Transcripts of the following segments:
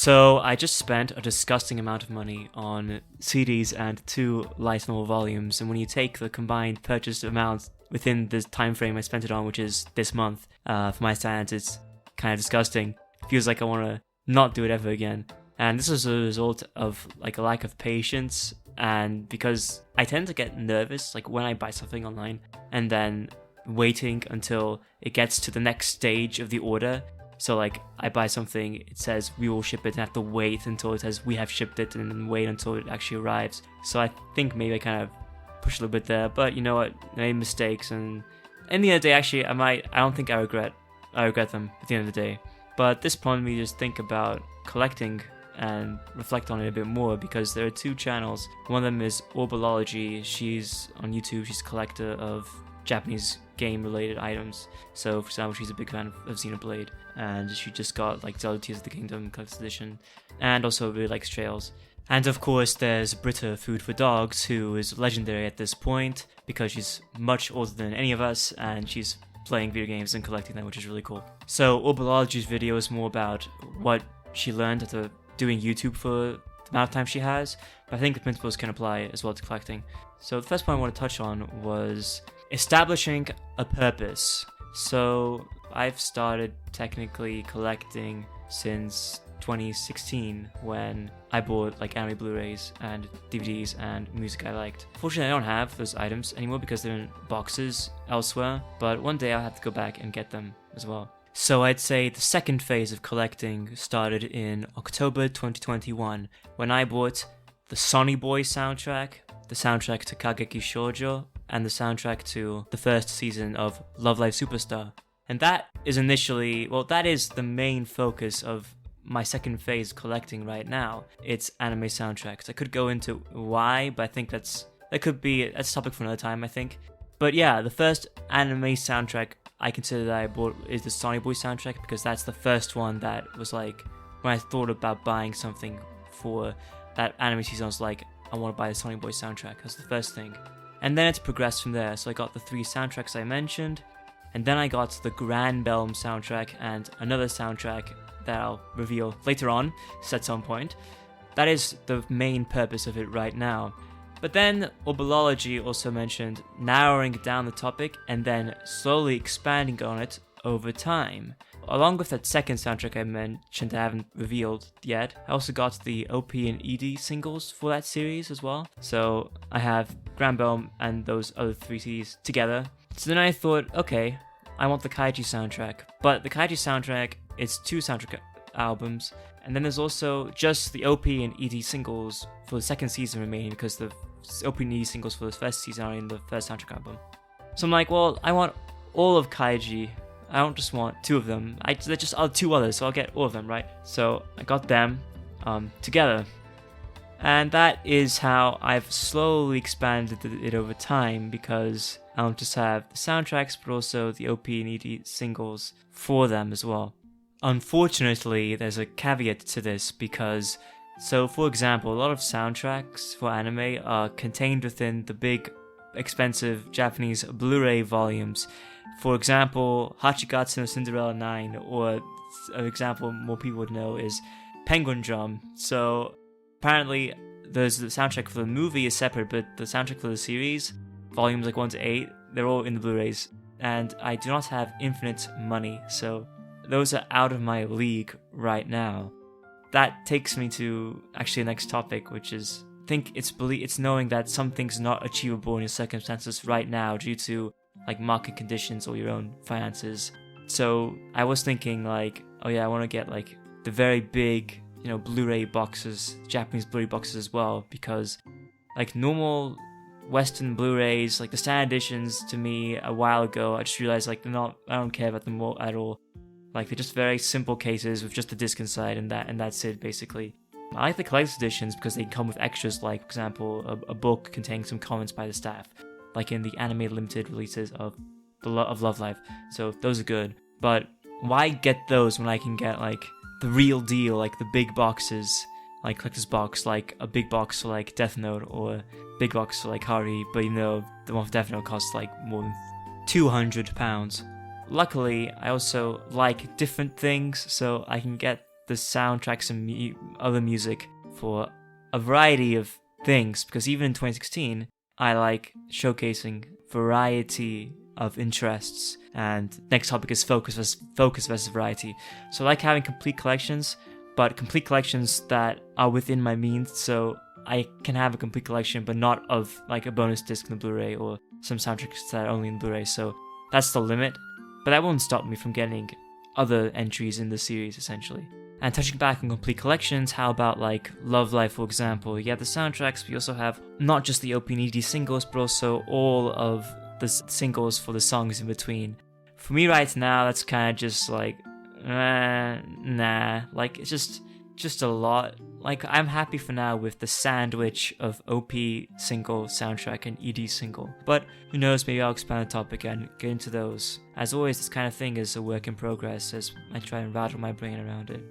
So I just spent a disgusting amount of money on CDs and 2 light novel volumes, and when you take the combined purchase amount within the time frame I spent it on, which is this month, for my standards, it's kind of disgusting. It feels like I want to not do it ever again. And this is a result of like a lack of patience, and because I tend to get nervous like when I buy something online and then waiting until it gets to the next stage of the order. So like I buy something, it says we will ship it, and I have to wait until it says we have shipped it, and then wait until it actually arrives. So I think maybe I kind of pushed a little bit there, but you know what, I made mistakes, and in the end of the day, actually I don't think I regret them at the end of the day. But at this point, we just think about collecting and reflect on it a bit more, because there are 2 channels. One of them is Orbalology. She's on YouTube, she's a collector of Japanese game related items. So for example, she's a big fan of Xenoblade, and she just got like Zelda Tears of the Kingdom collector's edition, and also really likes trails. And of course there's Britta Food4Dogs, who is legendary at this point because she's much older than any of us, and she's playing video games and collecting them, which is really cool. So Orbalology's video is more about what she learned after doing YouTube for the amount of time she has, but I think the principles can apply as well to collecting. So the first point I want to touch on was establishing a purpose. So I've started technically collecting since 2016, when I bought like anime Blu-rays and DVDs and music I liked. Fortunately, I don't have those items anymore because they're in boxes elsewhere, but one day I'll have to go back and get them as well. So I'd say the second phase of collecting started in October 2021, when I bought the Sonny Boy soundtrack, the soundtrack to Kageki Shoujo, and the soundtrack to the first season of Love Live Superstar. And that is that is the main focus of my second phase collecting right now. It's anime soundtracks. I could go into why, but I think that's a topic for another time, I think. But yeah, the first anime soundtrack I consider that I bought is the Sonny Boy soundtrack, because that's the first one that was like, when I thought about buying something for that anime season, I was like, I want to buy the Sonny Boy soundtrack. That's the first thing. And then it's progressed from there. So I got the 3 soundtracks I mentioned, and then I got the GRANBELM soundtrack and another soundtrack that I'll reveal later on, at some point. That is the main purpose of it right now. But then Orbalology also mentioned narrowing down the topic and then slowly expanding on it over time. Along with that second soundtrack I mentioned I haven't revealed yet, I also got the OP and ED singles for that series as well. So I have GRANBELM and those other 3 CDs together. So then I thought, okay, I want the Kaiji soundtrack. But the Kaiji soundtrack, it's 2 soundtrack albums, and then there's also just the OP and ED singles for the second season remaining, because the OP and ED singles for the first season are in the first soundtrack album. So I'm like, well, I want all of Kaiji. I don't just want 2 of them. There just are 2 others, so I'll get all of them, right? So I got them together. And that is how I've slowly expanded it over time, because I don't just have the soundtracks, but also the OP and ED singles for them as well. Unfortunately, there's a caveat to this, because, so for example, a lot of soundtracks for anime are contained within the big, expensive Japanese Blu-ray volumes. For example, Hachigatsu no Cinderella 9, or an example more people would know is Penguin Drum. So apparently there's the soundtrack for the movie is separate, but the soundtrack for the series, volumes like 1 to 8, they're all in the Blu-rays. And I do not have infinite money, so those are out of my league right now. That takes me to actually the next topic, which is, I think it's knowing that something's not achievable in your circumstances right now due to like market conditions or your own finances. So I was thinking like, oh yeah, I want to get like the very big, Blu-ray boxes, Japanese Blu-ray boxes as well, because like normal Western Blu-rays, like the standard editions, to me a while ago, I just realized like I don't care about them at all. Like they're just very simple cases with just the disc inside, and that's it basically. I like the collector's editions because they come with extras, like for example a book containing some comments by the staff, like in the anime limited releases of Love Live. So those are good. But why get those when I can get like the real deal, like the big boxes, like collector's box, like a big box for like Death Note, or big box for like Hari, but the one for Death Note costs like more than £200. Luckily, I also like different things, so I can get the soundtracks and other music for a variety of things, because even in 2016, I like showcasing variety of interests, and next topic is focus versus variety. So I like having complete collections, but complete collections that are within my means, so I can have a complete collection, but not of like a bonus disc in the Blu-ray or some soundtracks that are only in Blu-ray. So that's the limit, but that won't stop me from getting other entries in the series, essentially. And touching back on complete collections, how about like Love Life, for example? You have the soundtracks, but you also have not just the OP and ED singles, but also all of the singles for the songs in between. For me right now, that's kind of just like, nah. Like, it's just a lot. Like, I'm happy for now with the sandwich of OP single, soundtrack, and ED single. But who knows, maybe I'll expand the topic and get into those. As always, this kind of thing is a work in progress as I try and rattle my brain around it.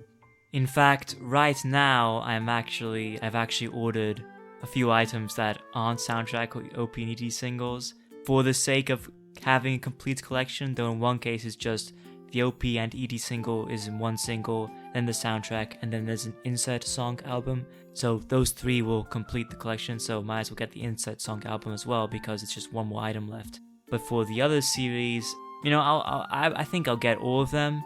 In fact, right now, I've actually ordered a few items that aren't soundtrack or OP and ED singles for the sake of having a complete collection, though in one case it's just the OP and ED single is in one single, then the soundtrack, and then there's an insert song album. So those three will complete the collection, so might as well get the insert song album as well because it's just one more item left. But for the other series, I think I'll get all of them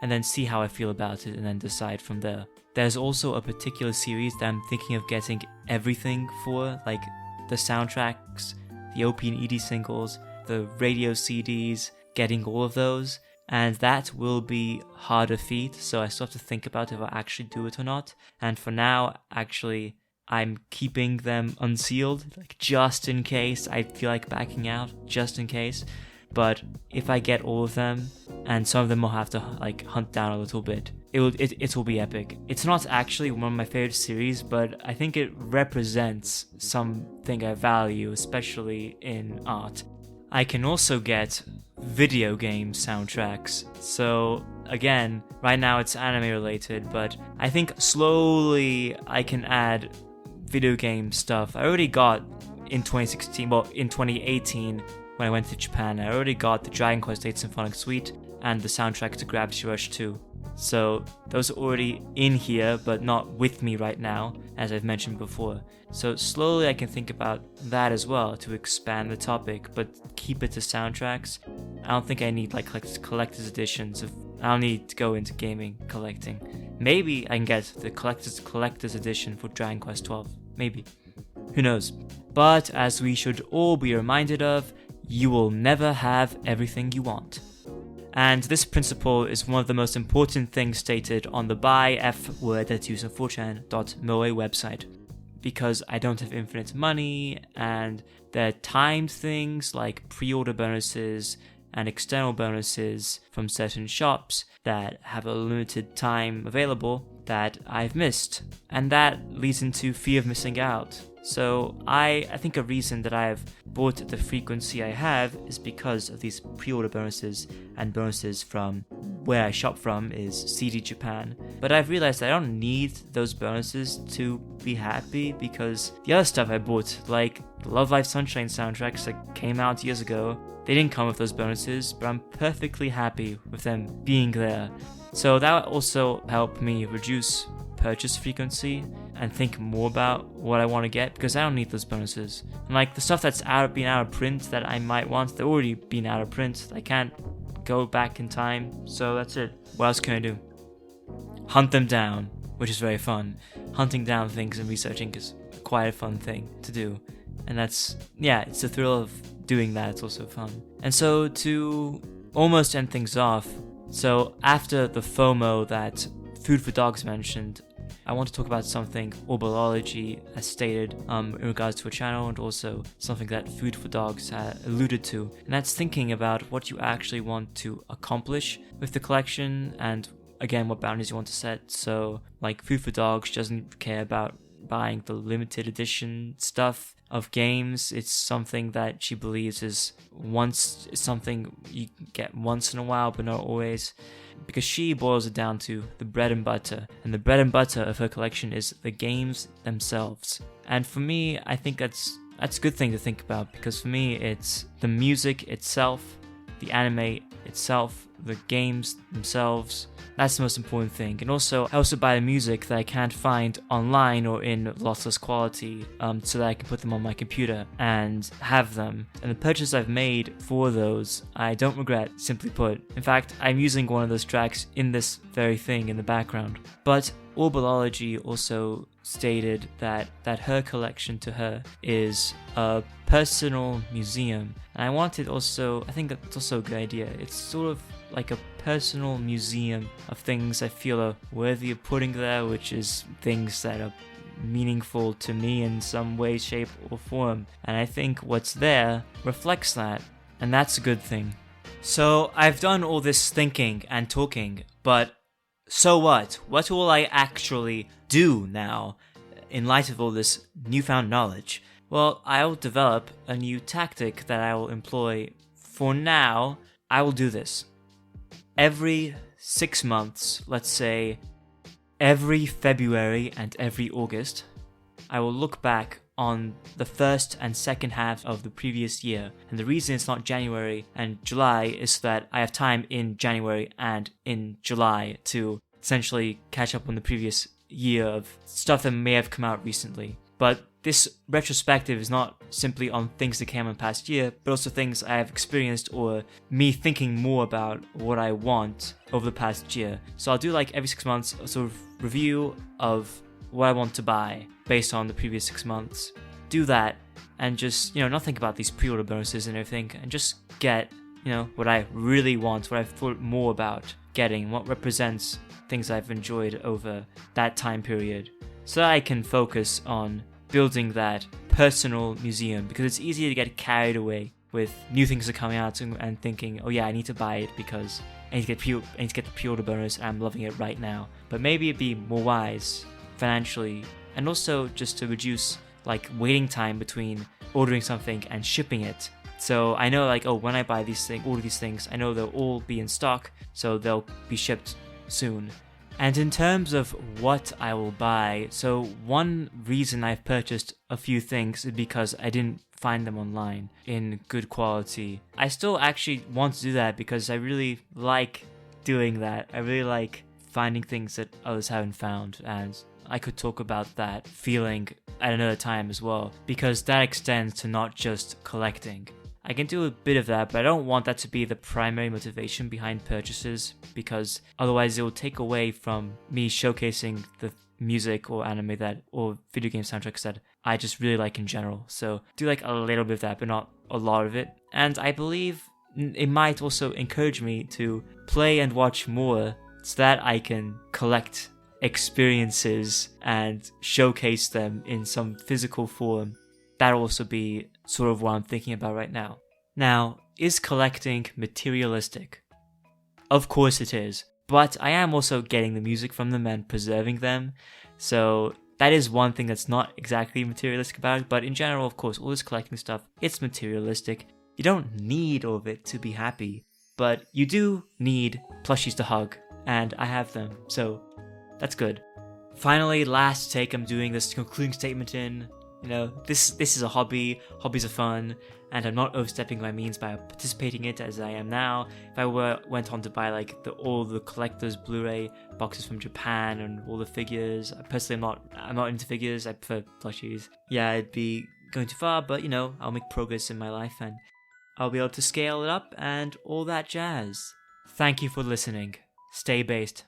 and then see how I feel about it and then decide from there. There's also a particular series that I'm thinking of getting everything for, like the soundtracks, the OP and ED singles, the radio CDs, getting all of those. And that will be harder feat, so I still have to think about if I actually do it or not. And for now, actually, I'm keeping them unsealed, like just in case I feel like backing out, just in case. But if I get all of them, and some of them will have to like hunt down a little bit, it will be epic. It's not actually one of my favorite series, but I think it represents something I value, especially in art. I can also get video game soundtracks. So again, right now it's anime related, but I think slowly I can add video game stuff. I already got in 2018 when I went to Japan, I already got the Dragon Quest VIII Symphonic Suite and the soundtrack to Gravity Rush 2. So those are already in here, but not with me right now, as I've mentioned before. So slowly I can think about that as well to expand the topic, but keep it to soundtracks. I don't think I need like collector's editions. I don't need to go into gaming collecting. Maybe I can get the collector's edition for Dragon Quest 12. Maybe. Who knows? But as we should all be reminded of, you will never have everything you want. And this principle is one of the most important things stated on the buyfword.4chan.moe website. Because I don't have infinite money, and they're timed things like pre-order bonuses and external bonuses from certain shops that have a limited time available that I've missed. And that leads into fear of missing out. So I think a reason that I have bought the frequency I have is because of these pre-order bonuses, and bonuses from where I shop from is CD Japan. But I've realized I don't need those bonuses to be happy, because the other stuff I bought, like the Love Life Sunshine soundtracks that came out years ago, they didn't come with those bonuses, but I'm perfectly happy with them being there. So that also helped me reduce purchase frequency and think more about what I want to get, because I don't need those bonuses. And like the stuff that's been out of print that I might want, they've already been out of print. I can't go back in time, so that's it. What else can I do? Hunt them down, which is very fun. Hunting down things and researching is quite a fun thing to do. And it's the thrill of doing that. It's also fun. And so to almost end things off, so after the FOMO that Food4Dogs mentioned, I want to talk about something orbalology has stated in regards to a channel, and also something that Food4Dogs alluded to, and that's thinking about what you actually want to accomplish with the collection, and again what boundaries you want to set. So like Food4Dogs doesn't care about buying the limited edition stuff of games. It's something that she believes is something you get once in a while, but not always, because she boils it down to the bread and butter, and the bread and butter of her collection is the games themselves. And for me, I think that's a good thing to think about, because for me it's the music itself, the anime itself, the games themselves. That's the most important thing. And also, I also buy the music that I can't find online or in lossless quality, so that I can put them on my computer and have them. And the purchase I've made for those, I don't regret, simply put. In fact, I'm using one of those tracks in this very thing in the background. But Orbalology also stated that her collection to her is a personal museum. And I wanted also, I think that's also a good idea. It's sort of like a personal museum of things I feel are worthy of putting there, which is things that are meaningful to me in some way, shape, or form. And I think what's there reflects that, and that's a good thing. So I've done all this thinking and talking, but so what? What will I actually do now in light of all this newfound knowledge? Well, I'll develop a new tactic that I will employ. For now, I will do this. Every 6 months, let's say every February and every August, I will look back on the first and second half of the previous year. And the reason it's not January and July is that I have time in January and in July to essentially catch up on the previous year of stuff that may have come out recently. But this retrospective is not simply on things that came in the past year, but also things I have experienced or me thinking more about what I want over the past year. So I'll do like every 6 months a sort of review of what I want to buy based on the previous 6 months. Do that and just, not think about these pre-order bonuses and everything, and just get, what I really want, what I've thought more about getting, what represents things I've enjoyed over that time period, so that I can focus on building that personal museum, because it's easy to get carried away with new things that are coming out and thinking, oh yeah, I need to buy it because I need to get the pre-order bonus and I'm loving it right now. But maybe it'd be more wise financially, and also just to reduce like waiting time between ordering something and shipping it. So I know when I buy order these things, I know they'll all be in stock, so they'll be shipped soon. And in terms of what I will buy, so one reason I've purchased a few things is because I didn't find them online in good quality. I still actually want to do that because I really like doing that. I really like finding things that others haven't found, and I could talk about that feeling at another time as well, because that extends to not just collecting. I can do a bit of that, but I don't want that to be the primary motivation behind purchases, because otherwise it will take away from me showcasing the music or anime or video game soundtracks that I just really like in general. So do like a little bit of that, but not a lot of it. And I believe it might also encourage me to play and watch more, so that I can collect experiences and showcase them in some physical form. That'll also be sort of what I'm thinking about right now. Now, is collecting materialistic? Of course it is, but I am also getting the music from them and preserving them, so that is one thing that's not exactly materialistic about it. But in general, of course, all this collecting stuff, it's materialistic. You don't need all of it to be happy, but you do need plushies to hug, and I have them, so that's good. Finally, last take I'm doing this concluding statement in. This is a hobby. Hobbies are fun, and I'm not overstepping my means by participating in it as I am now. If I went on to buy all the collector's Blu-ray boxes from Japan and all the figures, personally I'm not into figures. I prefer plushies. Yeah, it'd be going too far, but I'll make progress in my life and I'll be able to scale it up and all that jazz. Thank you for listening. Stay based.